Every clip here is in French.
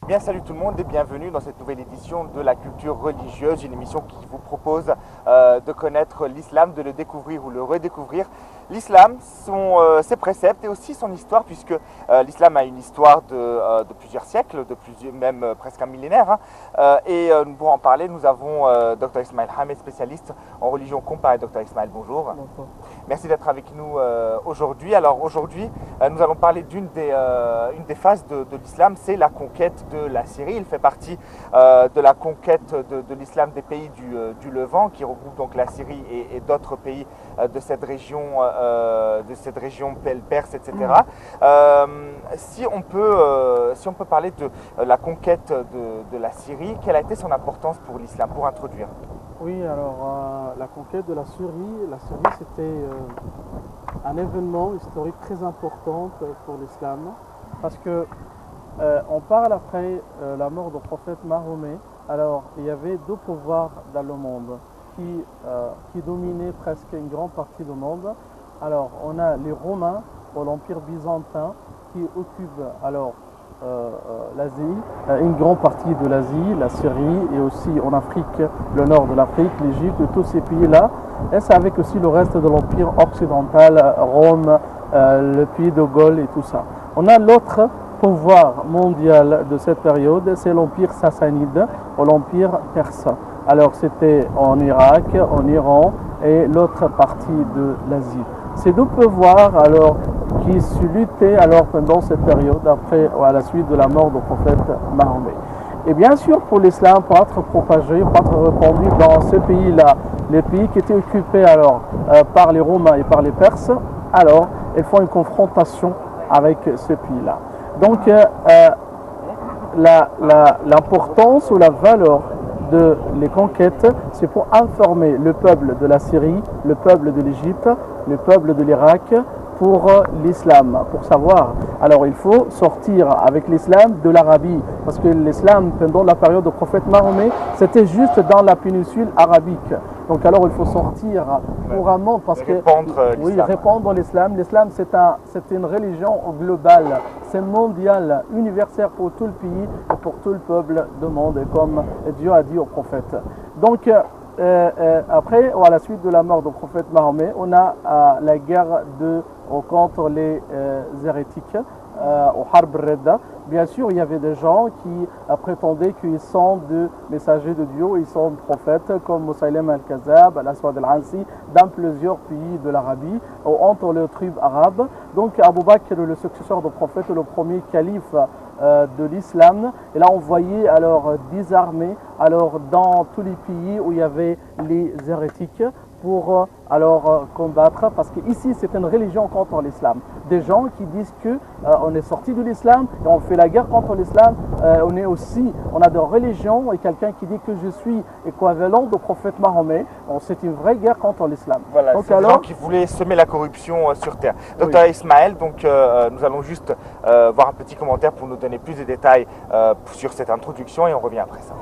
Bien, salut tout le monde et bienvenue dans cette nouvelle édition de la culture religieuse, une émission qui vous propose de connaître l'islam, de le découvrir ou le redécouvrir. L'islam, ses préceptes et aussi son histoire, puisque l'islam a une histoire de plusieurs siècles, même presque un millénaire. Pour en parler, nous avons Dr Ismaël Hamed, spécialiste en religion comparée. Dr Ismaël, bonjour. Bonjour. Merci d'être avec nous aujourd'hui. Alors aujourd'hui, nous allons parler une des phases de l'islam, c'est la conquête de la Syrie. Il fait partie de la conquête de l'islam des pays du Levant, qui regroupe donc la Syrie et d'autres pays de cette région perse, etc. Si on peut parler de la conquête de la Syrie, quelle a été son importance pour l'islam, pour introduire? Oui, alors la conquête de la Syrie c'était un événement historique très important pour l'islam parce que on parle après la mort du prophète Mahomet. Alors il y avait deux pouvoirs dans le monde qui dominaient presque une grande partie du monde. Alors on a les Romains ou l'Empire byzantin qui occupent alors l'Asie, une grande partie de l'Asie, la Syrie et aussi en Afrique, le nord de l'Afrique, l'Égypte, tous ces pays-là. Et c'est avec aussi le reste de l'Empire occidental, Rome, le pays de Gaulle et tout ça. On a l'autre pouvoir mondial de cette période, c'est l'Empire sassanide ou l'Empire perse. Alors c'était en Irak, en Iran et l'autre partie de l'Asie. Ces deux pouvoirs alors qui se luttaient alors pendant cette période après ou à la suite de la mort du prophète Mahomet. Et bien sûr pour l'islam, pour être propagé, pour être répandu dans ce pays-là, les pays qui étaient occupés alors par les Romains et par les Perses, alors ils font une confrontation avec ce pays-là. Donc l'importance ou la valeur de les conquêtes, c'est pour informer le peuple de la Syrie, le peuple de l'Égypte, le peuple de l'Irak pour l'islam, pour savoir. Alors il faut sortir avec l'islam de l'Arabie, parce que l'islam pendant la période du prophète Mahomet, c'était juste dans la péninsule arabique. Donc alors il faut sortir couramment parce que répandre l'islam. L'islam c'est une religion globale, c'est mondial, universel pour tout le pays et pour tout le peuple du monde, comme Dieu a dit au prophète. Donc après, à la suite de la mort du prophète Mahomet, on a la guerre contre les hérétiques au Harb Redda. Bien sûr, il y avait des gens qui prétendaient qu'ils sont des messagers de Dieu, ils sont prophètes comme Moussaïlem al-Kazab, al-Aswad al-Ansi, dans plusieurs pays de l'Arabie, entre les tribus arabes. Donc Abu Bakr, le successeur du prophète, le premier calife de l'islam, il a envoyé alors des armées alors dans tous les pays où il y avait les hérétiques pour combattre, parce qu'ici c'est une religion contre l'islam. Des gens qui disent que on est sorti de l'islam et on fait la guerre contre l'islam, on a des religions et quelqu'un qui dit que je suis équivalent du prophète Mahomet, c'est une vraie guerre contre l'islam. Voilà, c'est des gens qui voulaient semer la corruption sur terre. Docteur Ismaël, donc nous allons juste voir un petit commentaire pour nous donner plus de détails sur cette introduction et on revient après ça.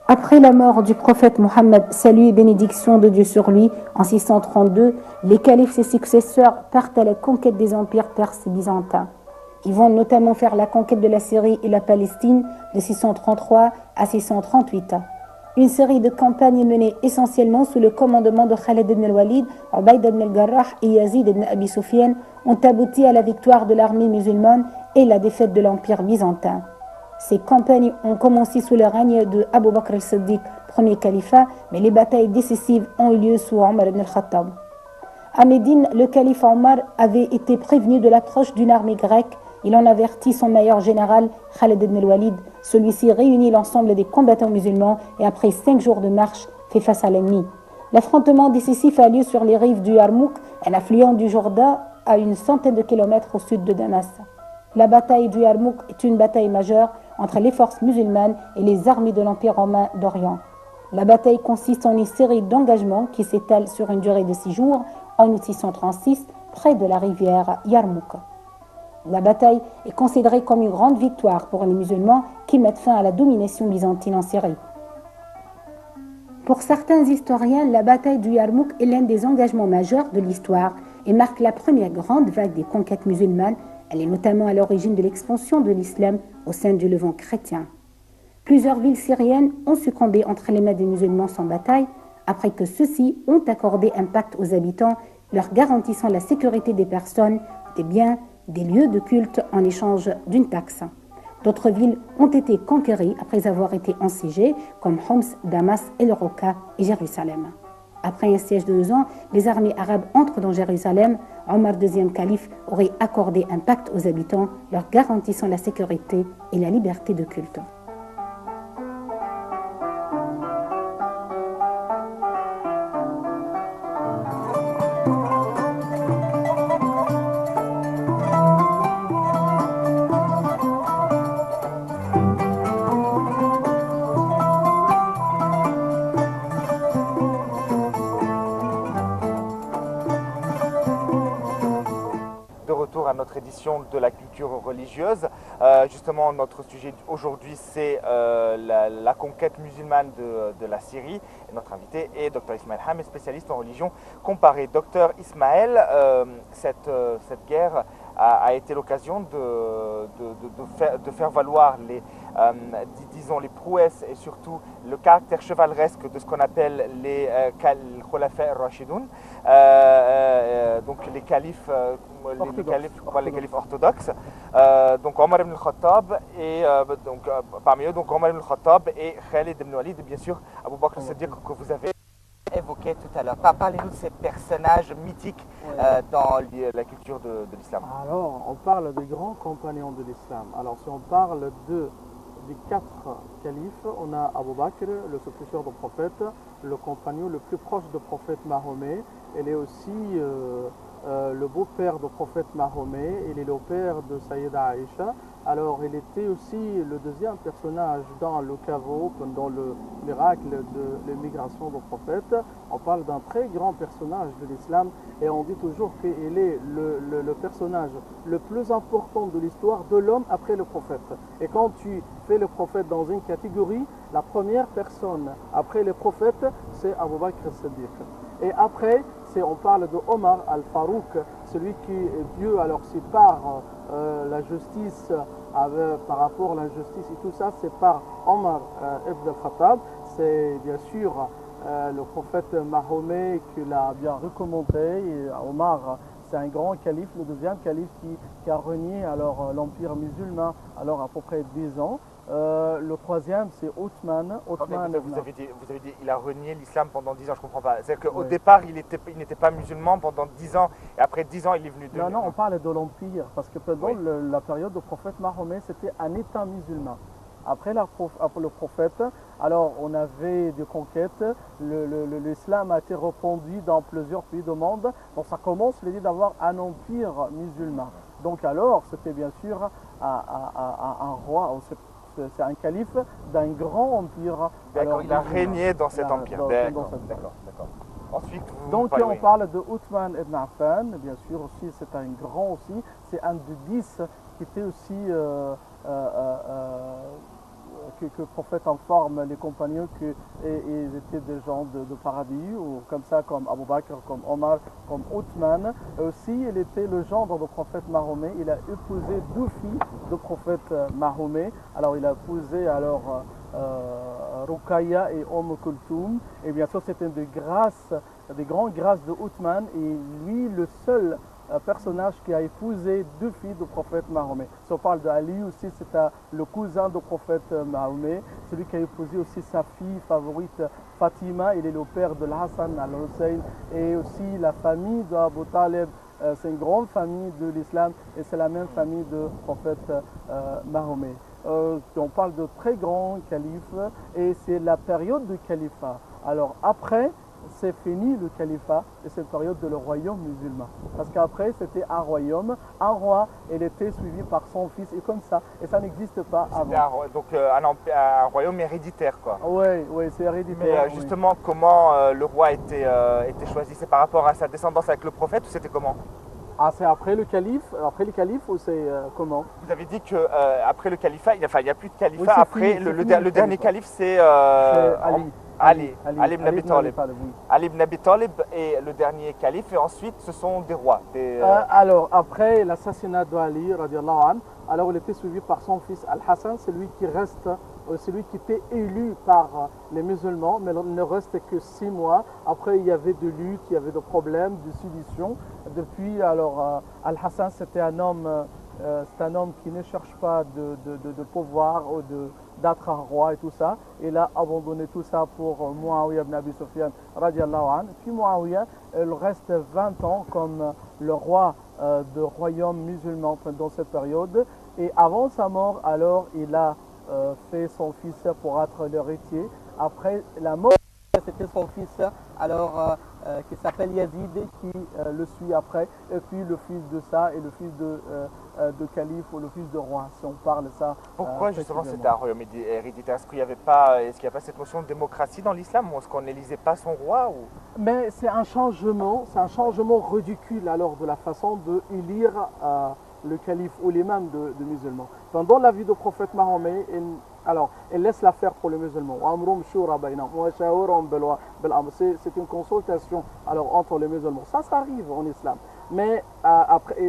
Après la mort du prophète Mohammed, salut et bénédiction de Dieu sur lui, en 632, les califes et ses successeurs partent à la conquête des empires perses et byzantins. Ils vont notamment faire la conquête de la Syrie et la Palestine de 633 à 638. Une série de campagnes menées essentiellement sous le commandement de Khalid ibn al-Walid, Ubayd ibn al-Jarrah et Yazid ibn Abi Sufyan ont abouti à la victoire de l'armée musulmane et la défaite de l'empire byzantin. Ces campagnes ont commencé sous le règne de Abu Bakr al-Siddiq, premier califat, mais les batailles décisives ont eu lieu sous Omar ibn al-Khattab. À Médine, le calife Omar avait été prévenu de l'approche d'une armée grecque. Il en avertit son meilleur général, Khalid ibn al-Walid. Celui-ci réunit l'ensemble des combattants musulmans et après 5 jours de marche, fait face à l'ennemi. L'affrontement décisif a lieu sur les rives du Yarmouk, un affluent du Jourdain à une centaine de kilomètres au sud de Damas. La bataille du Yarmouk est une bataille majeure entre les forces musulmanes et les armées de l'Empire romain d'Orient. La bataille consiste en une série d'engagements qui s'étalent sur une durée de 6 jours en août 636 près de la rivière Yarmouk. La bataille est considérée comme une grande victoire pour les musulmans qui mettent fin à la domination byzantine en Syrie. Pour certains historiens, la bataille du Yarmouk est l'un des engagements majeurs de l'histoire et marque la première grande vague des conquêtes musulmanes. Elle est notamment à l'origine de l'expansion de l'islam au sein du Levant chrétien. Plusieurs villes syriennes ont succombé entre les mains des musulmans sans bataille, après que ceux-ci ont accordé un pacte aux habitants, leur garantissant la sécurité des personnes, des biens, des lieux de culte en échange d'une taxe. D'autres villes ont été conquéries après avoir été assiégées, comme Homs, Damas, El Roca et Jérusalem. Après un siège de 2 ans, les armées arabes entrent dans Jérusalem. Omar II calife aurait accordé un pacte aux habitants, leur garantissant la sécurité et la liberté de culte. À notre édition de la culture religieuse. Justement, notre sujet aujourd'hui, c'est la conquête musulmane de la Syrie. Et notre invité est Dr Ismaël Hamé, spécialiste en religion comparée. Dr Ismaël, cette guerre a été l'occasion de faire valoir disons les prouesses et surtout le caractère chevaleresque de ce qu'on appelle les Khulafa Rashidoun, donc les califes orthodoxes, donc Omar ibn al-Khattab et parmi eux donc Omar ibn al-Khattab et Khalid ibn Walid et bien sûr Abu Bakr al-Siddiq que vous avez évoqué tout à l'heure. Parlez-nous de ces personnages mythiques dans la culture de l'islam. Alors, on parle des grands compagnons de l'islam. Alors, si on parle des 4 califes, on a Abu Bakr, le successeur du prophète, le compagnon le plus proche du prophète Mahomet. Il est aussi le beau-père du prophète Mahomet, il est le père de Sayyida Aïcha. Alors il était aussi le deuxième personnage dans le caveau pendant le miracle de l'émigration du prophète. On parle d'un très grand personnage de l'islam et on dit toujours qu'il est le personnage le plus important de l'histoire de l'homme après le prophète. Et quand tu fais le prophète dans une catégorie, la première personne après le prophète, c'est Abu Bakr al-Siddiq. Et après, on parle de Omar al-Farouk, celui qui est Dieu, alors c'est par la justice, par rapport à la justice et tout ça, c'est par Omar ibn al-Khattab. C'est bien sûr le prophète Mahomet qui l'a bien recommandé. Et Omar, c'est un grand calife, le deuxième calife qui a régné alors l'empire musulman alors à peu près 10 ans. Le troisième, c'est Othman. Vous avez dit, il a renié l'islam pendant 10 ans, je ne comprends pas. C'est-à-dire qu'au départ, il n'était pas musulman pendant 10 ans, et après 10 ans, il est venu devenir. Non, on parle de l'empire, parce que pendant la période du prophète Mahomet, c'était un État musulman. Après le prophète, alors on avait des conquêtes, l'islam a été répandu dans plusieurs pays du monde, donc ça commence l'idée d'avoir un empire musulman. Donc alors, c'était bien sûr un roi, c'est un calife d'un grand empire. D'accord, il a régné dans cet empire. D'accord. Ensuite, donc on parle de Othman ibn Affan, bien sûr aussi, c'est un grand aussi, c'est un des 10 qui était aussi que le prophète informe les compagnons qu'ils étaient des gens de paradis, ou comme ça, comme Abu Bakr, comme Omar, comme Othman. Aussi, il était le gendre du prophète Mahomet. Il a épousé 2 filles du prophète Mahomet. Alors, il a épousé Ruqayya et Kulthum. Et bien sûr, c'était des grandes grâces de Othman. Et lui, le seul personnage qui a épousé 2 filles du prophète Mahomet. Si on parle d'Ali aussi, c'est le cousin du prophète Mahomet, celui qui a épousé aussi sa fille favorite Fatima, il est le père de l'Hassan al-Hussein, et aussi la famille d'Abu Talib, c'est une grande famille de l'islam et c'est la même famille du prophète Mahomet. On parle de très grands califes et c'est la période du califat. Alors après, c'est fini le califat et cette période de le royaume musulman. Parce qu'après, c'était un royaume, un roi, et il était suivi par son fils, et comme ça. Et ça n'existe pas avant. Donc un royaume héréditaire, quoi. Oui, c'est héréditaire. Mais justement, comment le roi était choisi? C'est par rapport à sa descendance avec le prophète ou c'était comment? Ah, c'est après le calife ou c'est comment? Vous avez dit que après le califat, il n'y a plus de califat. Oui, c'est après, fini, le dernier calife, c'est Ali ibn Abi Talib. Oui. Ali ibn Abi Talib est le dernier calife et ensuite ce sont des rois. Alors, après l'assassinat de Ali, radiallahu anhu, alors il était suivi par son fils Al-Hassan, c'est lui qui reste, celui qui était élu par les musulmans, mais il ne reste que 6 mois. Après, il y avait de luttes, il y avait de problèmes, de sédition. Depuis, alors, Al-Hassan, c'est un homme qui ne cherche pas de pouvoir ou d'être un roi et tout ça. Il a abandonné tout ça pour Muawiyah ibn Abi Sufyan, radiallahu anhu. Puis Muawiyah, il reste 20 ans comme le roi de royaume musulman dans cette période. Et avant sa mort, alors, il a fait son fils pour être l'héritier. Après la mort, c'était son fils, alors qui s'appelle Yazid, qui le suit après, et puis le fils de ça et le fils de calife ou le fils de roi, si on parle ça. Pourquoi justement c'était un royaume héréditaire? Est-ce qu'il n'y a pas cette notion de démocratie dans l'islam, ou est-ce qu'on n'élisait pas son roi ou... Mais c'est un changement ridicule alors de la façon de élire le calife ou l'imam de musulmans. Pendant la vie du prophète Mahomet, il laisse l'affaire pour les musulmans. C'est une consultation alors, entre les musulmans. Ça arrive en islam. Mais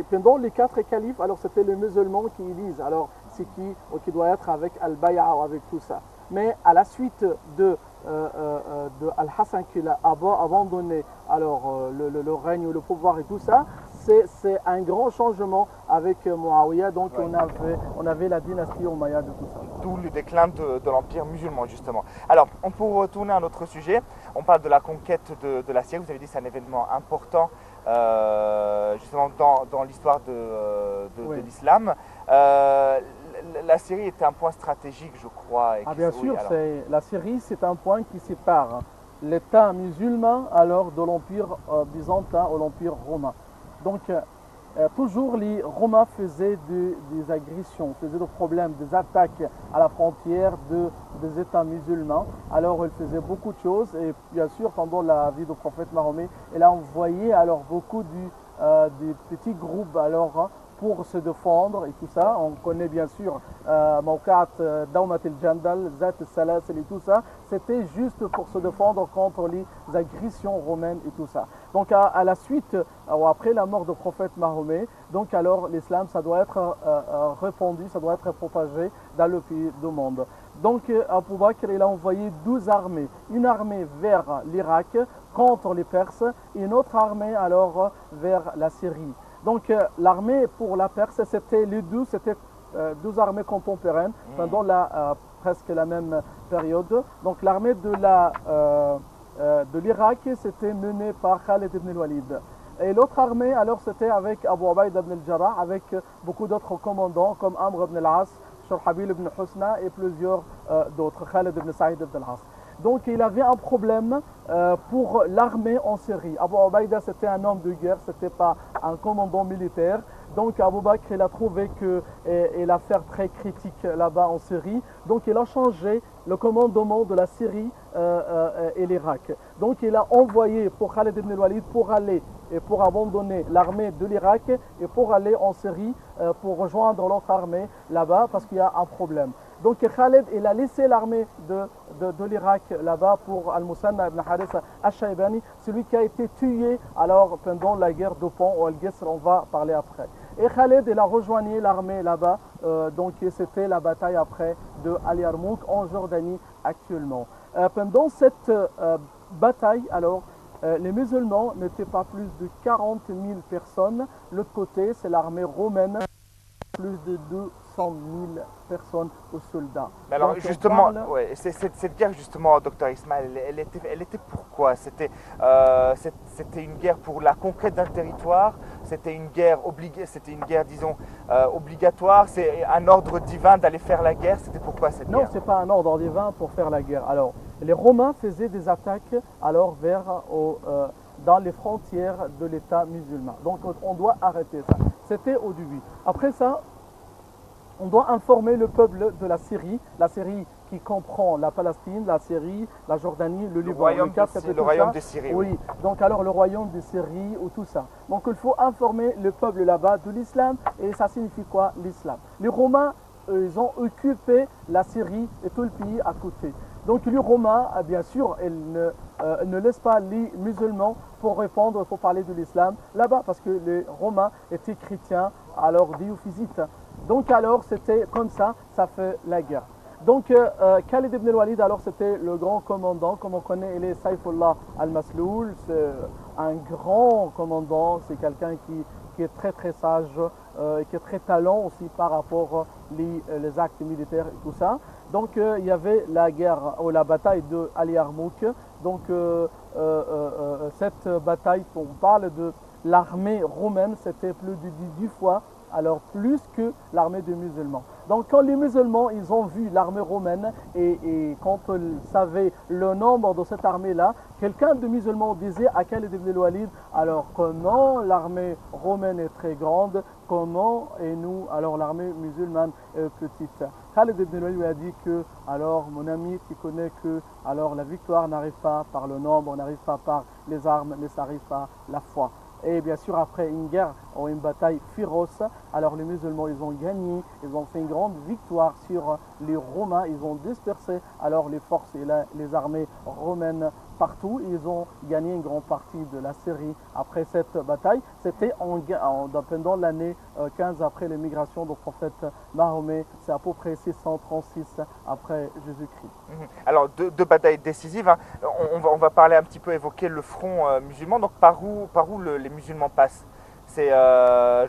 pendant les 4 califes, alors c'était les musulmans qui élisent. Alors c'est qui doit être avec Al-Bay'a ou avec tout ça. Mais à la suite de Al-Hassan qui a abandonné alors, le règne, le pouvoir et tout ça, c'est un grand changement avec Muawiyah. Donc on avait la dynastie Umayyad de tout ça. D'où le déclin de l'empire musulman justement. Alors pour retourner à un autre sujet, on parle de la conquête de la Syrie. Vous avez dit que c'est un événement important justement dans l'histoire de l'islam. La Syrie était un point stratégique, je crois. Bien sûr, la Syrie, c'est un point qui sépare l'État musulman alors de l'Empire byzantin ou l'Empire romain. Donc, toujours les Romains faisaient des agressions, faisaient des problèmes, des attaques à la frontière des États musulmans. Alors, ils faisaient beaucoup de choses et bien sûr, pendant la vie du prophète Mahomet, il a envoyé alors beaucoup des petits groupes alors pour se défendre et tout ça. On connaît bien sûr Mawqa'at Dawmat al-Jandal, Zat al-Salasil et tout ça. C'était juste pour se défendre contre les agressions romaines et tout ça. Donc à la suite, après la mort du prophète Mahomet, donc alors l'islam, ça doit être répandu, ça doit être propagé dans le pays du monde. Donc Abu Bakr, il a envoyé 12 armées. Une armée vers l'Irak contre les Perses et une autre armée alors vers la Syrie. Donc l'armée pour la Perse, c'était 12 armées contemporaines pendant presque la même période. Donc l'armée de l'Irak, c'était menée par Khalid ibn al-Walid. Et l'autre armée, alors c'était avec Abu Ubaïda ibn al-Jarrah, avec beaucoup d'autres commandants comme Amr ibn al-As, Shurhabil ibn Husna et plusieurs d'autres, Khalid ibn Saïd ibn al-As. Donc il avait un problème pour l'armée en Syrie. Abu Ubaïda, c'était un homme de guerre, ce n'était pas un commandant militaire. Donc Abu Bakr, il a trouvé que l'affaire très critique là-bas en Syrie. Donc il a changé le commandement de la Syrie et l'Irak. Donc il a envoyé pour Khalid ibn al-Walid pour aller et pour abandonner l'armée de l'Irak et pour aller en Syrie pour rejoindre l'autre armée là-bas parce qu'il y a un problème. Donc Khalid, il a laissé l'armée de l'Irak là-bas pour Al-Musanna ibn Haris al-Shaybani, celui qui a été tué alors pendant la guerre d'Opan ou Al-Gisr, on va parler après. Et Khalid, il a rejoint l'armée là-bas, donc c'était la bataille après de Al-Yarmouk en Jordanie actuellement. Pendant cette bataille, alors, les musulmans n'étaient pas plus de 40 000 personnes. L'autre côté, c'est l'armée romaine, plus de 200 000 personnes aux soldats. Mais alors, donc, justement, cette guerre, justement, docteur Ismaël, elle était pourquoi? C'était une guerre pour la conquête d'un territoire, c'était une guerre disons, obligatoire, c'est un ordre divin d'aller faire la guerre, c'était pourquoi cette guerre? Non, ce n'est pas un ordre divin pour faire la guerre. Alors, les Romains faisaient des attaques alors dans les frontières de l'État musulman. Donc on doit arrêter ça. C'était au début. Après ça, on doit informer le peuple de la Syrie qui comprend la Palestine, la Syrie, la Jordanie, le Liban. Le royaume de Syrie. Oui, donc alors le royaume de Syrie ou tout ça. Donc il faut informer le peuple là-bas de l'islam. Et ça signifie quoi l'islam? Les Romains, ils ont occupé la Syrie et tout le pays à côté. Donc les Romains, bien sûr, ils ne laissent pas les musulmans pour répondre, pour parler de l'islam là-bas, parce que les Romains étaient chrétiens, alors diophysites. Donc alors c'était comme ça fait la guerre. Donc Khalid ibn al-Walid, alors c'était le grand commandant, comme on connaît, il est Saifullah al-Masloul, c'est un grand commandant, c'est quelqu'un qui est très très sage, qui est très talent aussi par rapport les actes militaires et tout ça. Donc il y avait la guerre ou la bataille de Al Yarmouk. Donc cette bataille, on parle de l'armée romaine, c'était plus de 10 fois, alors plus que l'armée des musulmans. Donc quand les musulmans, ils ont vu l'armée romaine et quand ils savaient le nombre de cette armée-là, quelqu'un de musulman disait à Khalid ibn al-Walid, alors comment l'armée romaine est très grande, comment et nous, alors l'armée musulmane est petite. Khalid ibn al-Walid lui a dit que, alors mon ami, tu connais que alors la victoire n'arrive pas par le nombre, n'arrive pas par les armes, mais ça arrive par la foi. Et bien sûr, après une guerre ou une bataille féroce, alors les musulmans, ils ont gagné, ils ont fait une grande victoire sur les Romains, ils ont dispersé alors les forces et les armées romaines partout. Ils ont gagné une grande partie de la Syrie après cette bataille. C'était pendant l'année 15 après l'émigration du prophète Mahomet, c'est à peu près 636 après Jésus-Christ. Alors deux batailles décisives, hein. On va parler un petit peu, évoquer le front musulman. Donc par où les musulmans passent? C'est la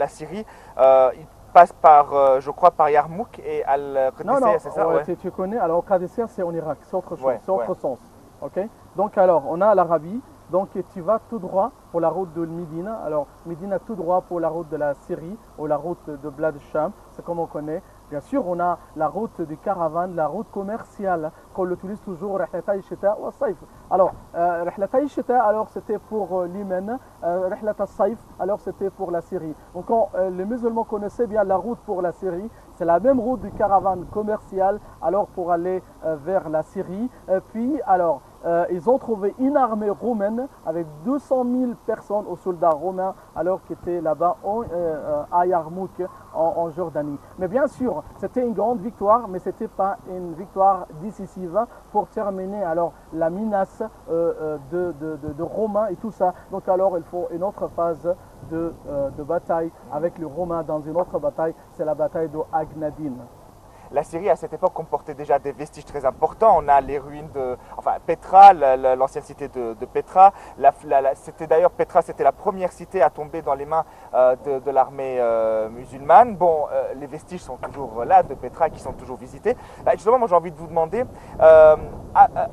Syrie. Ils passent par, je crois, par Yarmouk et Al-Qadisiyah, c'est ça? Ouais. Tu connais, alors Qadisiyah c'est en Irak, c'est autre chose, c'est autre sens. Okay. Donc alors, on a l'Arabie, donc tu vas tout droit pour la route de Médina, alors Médina tout droit pour la route de la Syrie ou la route de Blad Sham, c'est comme on connaît. Bien sûr, on a la route des caravanes, la route commerciale qu'on utilise toujours, Rihlata Shita ou Saif. Alors, Rihlata Shita, alors c'était pour l'Yémen, Rihlata Saif, alors c'était pour la Syrie. Donc, les musulmans connaissaient bien la route pour la Syrie, c'est la même route du caravane commerciale, alors pour aller vers la Syrie. Puis, alors, ils ont trouvé une armée romaine avec 200 000 personnes aux soldats romains, alors qui étaient là-bas à Yarmouk, en Jordanie. Mais bien sûr, c'était une grande victoire, mais ce n'était pas une victoire décisive pour terminer alors la menace de Romains et tout ça. Donc alors, il faut une autre phase de bataille avec les Romains dans une autre bataille, c'est la bataille de Aghnadine. La Syrie, à cette époque, comportait déjà des vestiges très importants. On a les ruines Petra, l'ancienne cité de Petra. C'était d'ailleurs Petra, c'était la première cité à tomber dans les mains de l'armée musulmane. Bon, les vestiges sont toujours là, de Petra, qui sont toujours visités. Justement, moi j'ai envie de vous demander,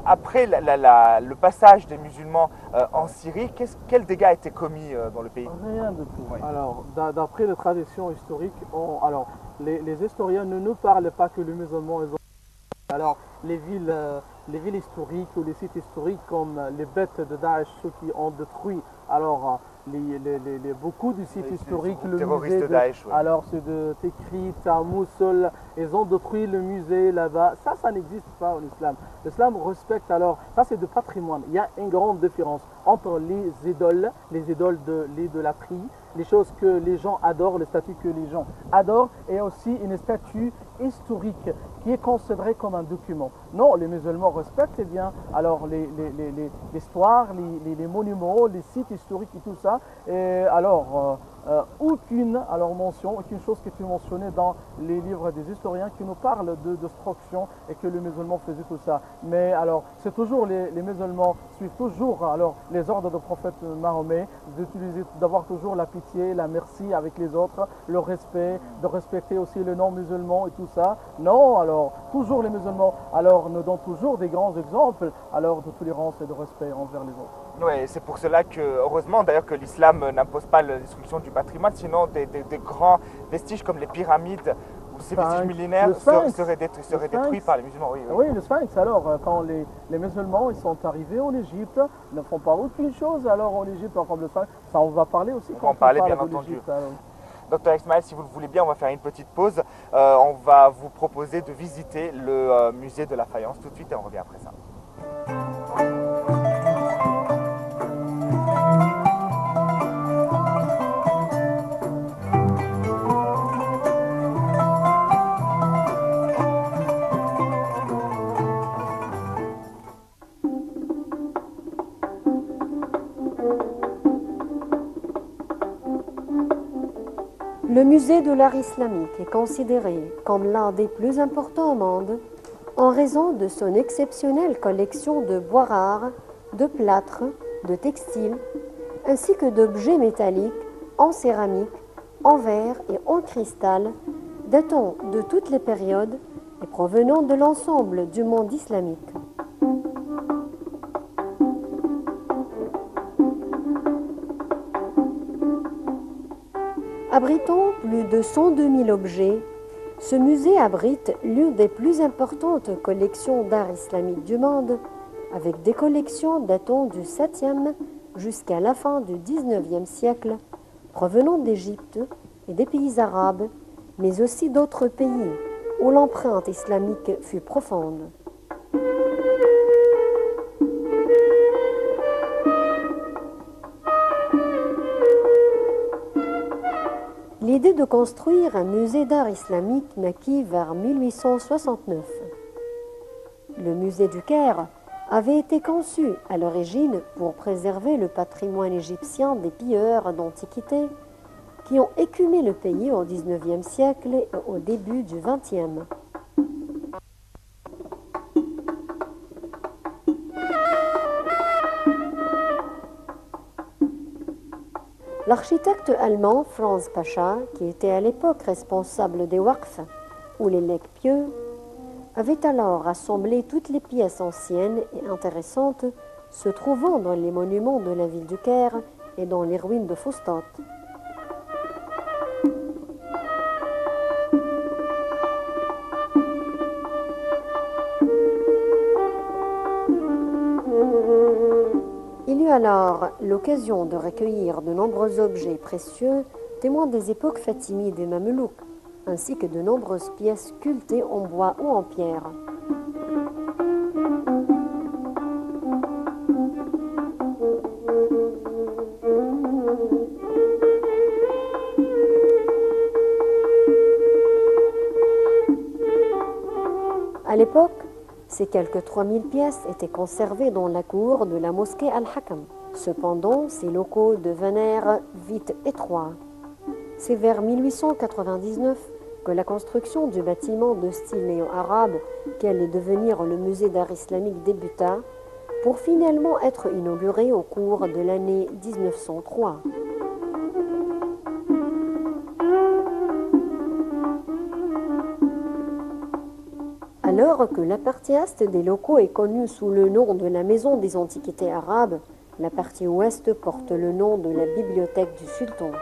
après le passage des musulmans en Syrie, quels dégâts a été commis dans le pays? Rien de tout. Oui. Alors, d'après les traditions historiques, les historiens ne nous parlent pas que les musulmans ils ont... Alors, les villes historiques ou les sites historiques comme les bêtes de Daesh, ceux qui ont détruit alors beaucoup de sites historiques, le musée de Daesh, oui. Alors c'est de Tikrit, à Moussoul, ils ont détruit le musée là-bas. Ça n'existe pas en islam. L'islam respecte alors, ça c'est de patrimoine. Il y a une grande différence entre les idoles de l'idolâtrie, les choses que les gens adorent, les statues que les gens adorent, et aussi une statue historique qui est considérée comme un document. Non, les musulmans respectent bien alors l'histoire, les monuments, les sites historiques et tout ça. Et alors, aucune mention, aucune chose qui est mentionnée dans les livres des historiens qui nous parlent de destruction et que les musulmans faisaient tout ça. Mais alors, c'est toujours les musulmans suivent toujours alors les ordres du prophète Mahomet, d'avoir toujours la pitié, la merci avec les autres, le respect, de respecter aussi les non-musulmans et tout ça. Non, alors, toujours les musulmans alors nous donnent toujours des grands exemples alors de tolérance et de respect envers les autres. Oui, c'est pour cela que, heureusement d'ailleurs, que l'islam n'impose pas la destruction du patrimoine, sinon des grands vestiges comme les pyramides ou ces vestiges millénaires seraient détruits par les musulmans. Oui, oui. Oui, le sphinx. Alors, quand les musulmans ils sont arrivés en Égypte, ils ne font pas aucune chose. Alors en Égypte, comme le sphinx, ça on va parler aussi. On va en parler, bien entendu. Docteur Ismaël, si vous le voulez bien, on va faire une petite pause. On va vous proposer de visiter le musée de la faïence tout de suite et on revient après ça. Le musée de l'art islamique est considéré comme l'un des plus importants au monde en raison de son exceptionnelle collection de bois rares, de plâtres, de textiles, ainsi que d'objets métalliques, en céramique, en verre et en cristal, datant de toutes les périodes et provenant de l'ensemble du monde islamique. Abritant plus de 102 000 objets, ce musée abrite l'une des plus importantes collections d'art islamique du monde, avec des collections datant du 7e jusqu'à la fin du 19e siècle, provenant d'Égypte et des pays arabes, mais aussi d'autres pays où l'empreinte islamique fut profonde. L'idée de construire un musée d'art islamique naquit vers 1869. Le musée du Caire avait été conçu à l'origine pour préserver le patrimoine égyptien des pilleurs d'antiquité qui ont écumé le pays au XIXe siècle et au début du XXe. L'architecte allemand Franz Pacha, qui était à l'époque responsable des Waqf, ou les legs pieux, avait alors rassemblé toutes les pièces anciennes et intéressantes se trouvant dans les monuments de la ville du Caire et dans les ruines de Fustat. Il eut alors l'occasion de recueillir de nombreux objets précieux, témoins des époques fatimides et mamelouks, ainsi que de nombreuses pièces sculptées en bois ou en pierre. À l'époque, ces quelques 3000 pièces étaient conservées dans la cour de la mosquée Al-Hakam. Cependant, ces locaux devinrent vite étroits. C'est vers 1899 que la construction du bâtiment de style néo-arabe, qui allait devenir le musée d'art islamique, débuta, pour finalement être inauguré au cours de l'année 1903. Alors que la partie est des locaux est connue sous le nom de la Maison des Antiquités Arabes, la partie ouest porte le nom de la Bibliothèque du Sultan.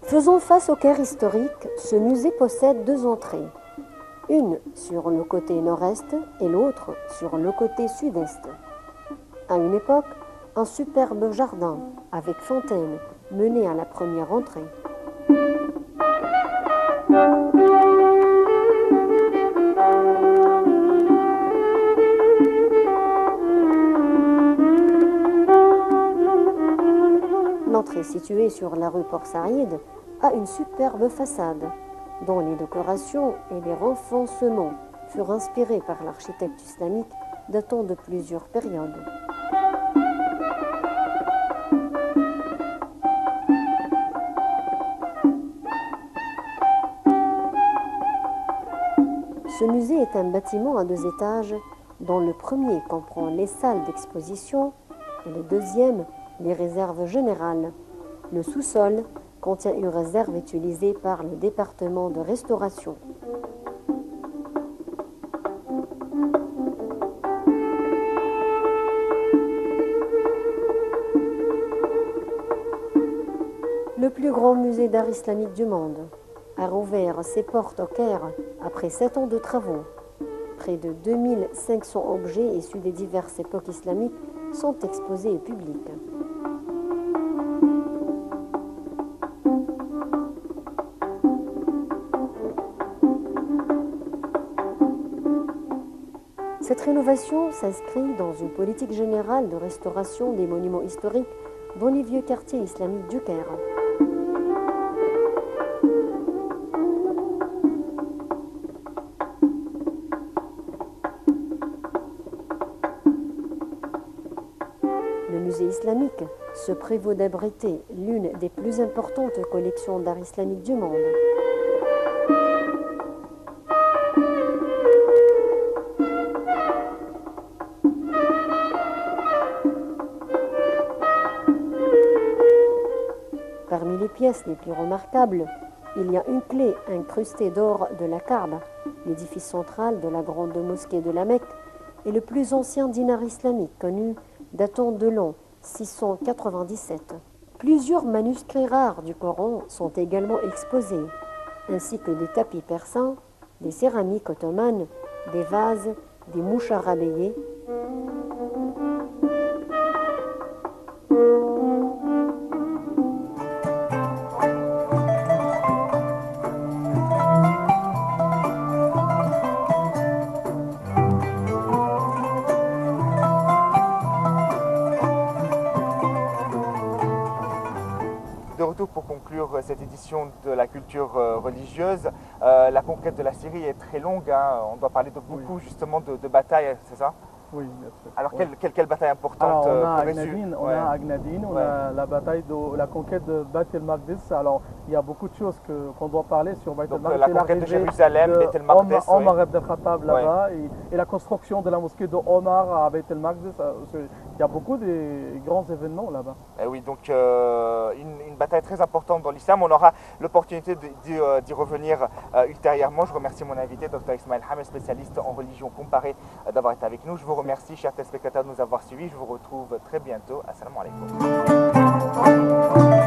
Faisant face au Caire historique, ce musée possède deux entrées, une sur le côté nord-est et l'autre sur le côté sud-est. À une époque, un superbe jardin avec fontaine menait à la première entrée. L'entrée située sur la rue Port Saïd a une superbe façade dont les décorations et les renfoncements furent inspirés par l'architecte islamique datant de plusieurs périodes. Ce musée est un bâtiment à 2 étages dont le premier comprend les salles d'exposition et le deuxième les réserves générales. Le sous-sol contient une réserve utilisée par le département de restauration. Le plus grand musée d'art islamique du monde a rouvert ses portes au Caire après 7 ans de travaux. Près de 2500 objets issus des diverses époques islamiques sont exposés au public. Cette rénovation s'inscrit dans une politique générale de restauration des monuments historiques dans les vieux quartiers islamiques du Caire. Le musée islamique se prévaut d'abriter l'une des plus importantes collections d'art islamique du monde. Parmi les pièces les plus remarquables, il y a une clé incrustée d'or de la Kaaba, l'édifice central de la grande mosquée de la Mecque et le plus ancien dinar islamique connu, datant de l'an 697. Plusieurs manuscrits rares du Coran sont également exposés, ainsi que des tapis persans, des céramiques ottomanes, des vases, des mouches arabéées. De retour pour conclure cette édition de la culture religieuse, la conquête de la Syrie est très longue, hein. On doit parler de beaucoup justement de batailles, c'est ça? Oui, bien sûr. Alors Oui. quelle bataille importante? Alors, on a pourrais-tu- Aghnadin, Ouais. on a la bataille de la conquête de Bait el-Maqdis. Alors, il y a beaucoup de choses qu'on doit parler sur Bait Donc el-Maqdis. la conquête de Jérusalem, Beit el-Maqdis, Omar ibn al-Khattab là-bas, et la construction de la mosquée de Omar à Beit el-Maqdis. Il y a beaucoup de grands événements là-bas. Eh oui, donc une bataille très importante dans l'islam. On aura l'opportunité d'y revenir ultérieurement. Je remercie mon invité, Dr Ismaël Hamel, spécialiste en religion comparée, d'avoir été avec nous. Je vous remercie, chers téléspectateurs, de nous avoir suivis. Je vous retrouve très bientôt. Assalamu alaikum.